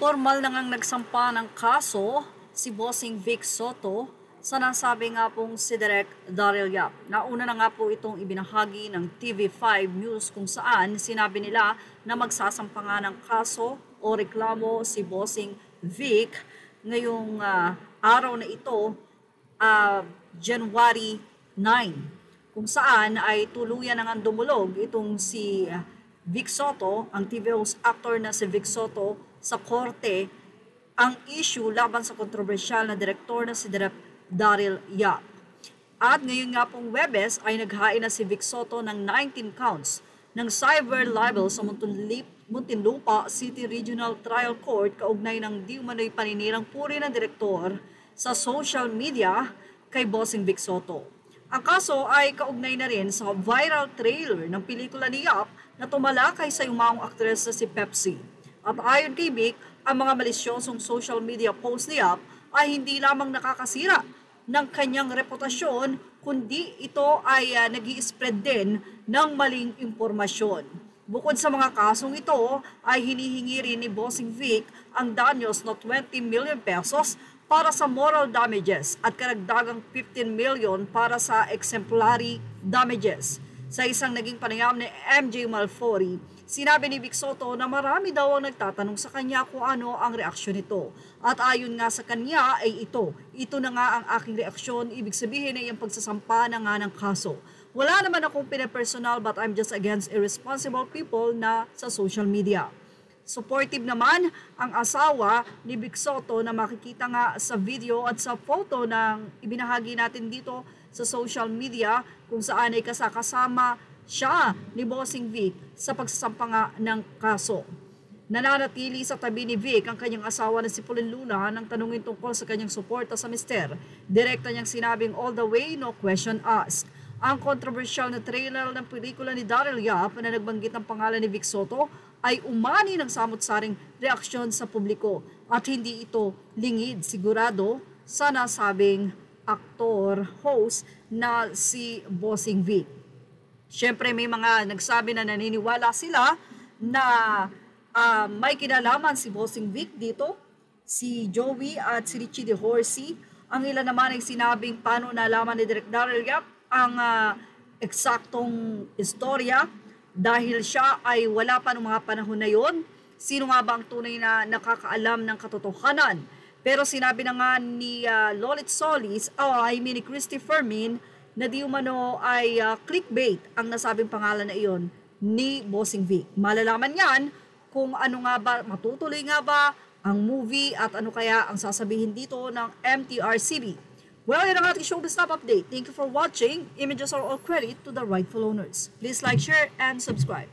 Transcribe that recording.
Formal na ngang nagsampa ng kaso si Bossing Vic Soto sa nasabi nga pong si Direk Daryl Yap. Nauna na nga po itong ibinahagi ng TV5 News kung saan sinabi nila na magsasampa nga ng kaso o reklamo si Bossing Vic ngayong araw na ito, January 9, kung saan ay tuluyan na nga dumulog itong si Vic Soto, ang TV host actor na si Vic Soto, sa korte ang issue laban sa kontrobersyal na direktor na si Direk Daryl Yap. At ngayon nga pong Webes ay naghain na si Vic Soto ng 19 counts ng cyber libel sa Muntinlupa City Regional Trial Court kaugnay ng di umano'y paninirang puri ng direktor sa social media kay Bossing Vic Soto. Ang kaso ay kaugnay na rin sa viral trailer ng pelikula ni Yap na tumalakay sa yumaong aktres na si Pepsi. At ayon kay Vic, ang mga malisyosong social media post ni Yap ay hindi lamang nakakasira ng kanyang reputasyon, kundi ito ay nag-i-spread din ng maling impormasyon. Bukod sa mga kasong ito, ay hinihingi rin ni Bossing Vic ang danyos na 20 million pesos para sa moral damages at karagdagang 15 million para sa exemplary damages. Sa isang naging panayam ni MJ Malfory, sinabi ni Vic Soto na marami daw ang nagtatanong sa kanya kung ano ang reaksyon nito. At ayon nga sa kanya ay ito na nga ang aking reaksyon, ibig sabihin ay ang pagsasampa na nga ng kaso. Wala naman akong pinapersonal but I'm just against irresponsible people na sa social media. Supportive naman ang asawa ni Vic Soto na makikita nga sa video at sa photo ng ibinahagi natin dito sa social media kung saan ay kasama siya ni Bossing Vic sa pagsasampa nga ng kaso. Nananatili sa tabi ni Vic ang kanyang asawa na si Pauline Luna nang tanungin tungkol sa kanyang suporta sa mister. Direkta niyang sinabing all the way, no question asked. Ang kontrobersyal na trailer ng pelikula ni Daryl Yap na nagbanggit ng pangalan ni Vic Soto ay umani ng samot-saring reaksyon sa publiko at hindi ito lingid sigurado sa nasabing aktor-host na si Bossing Vic. Siyempre may mga nagsabi na naniniwala sila na may kinalaman si Bossing Vic dito, si Joey at si Richie De Horsey. Ang ilan naman ay sinabing paano nalaman ni Direk Daryl Yap ang eksaktong istorya dahil siya ay wala pa noong mga panahon na yon. Sino nga ba ang tunay na nakakaalam ng katotohanan? Pero sinabi na nga ni Lolit Solis, ni Christy Fermin, na di umano ay clickbait ang nasabing pangalan na iyon ni Bossing Vic. Malalaman yan kung ano nga ba, matutuloy nga ba ang movie at ano kaya ang sasabihin dito ng MTRCB. Well, yun ang ating showbiz top update. Thank you for watching. Images are all credit to the rightful owners. Please like, share, and subscribe.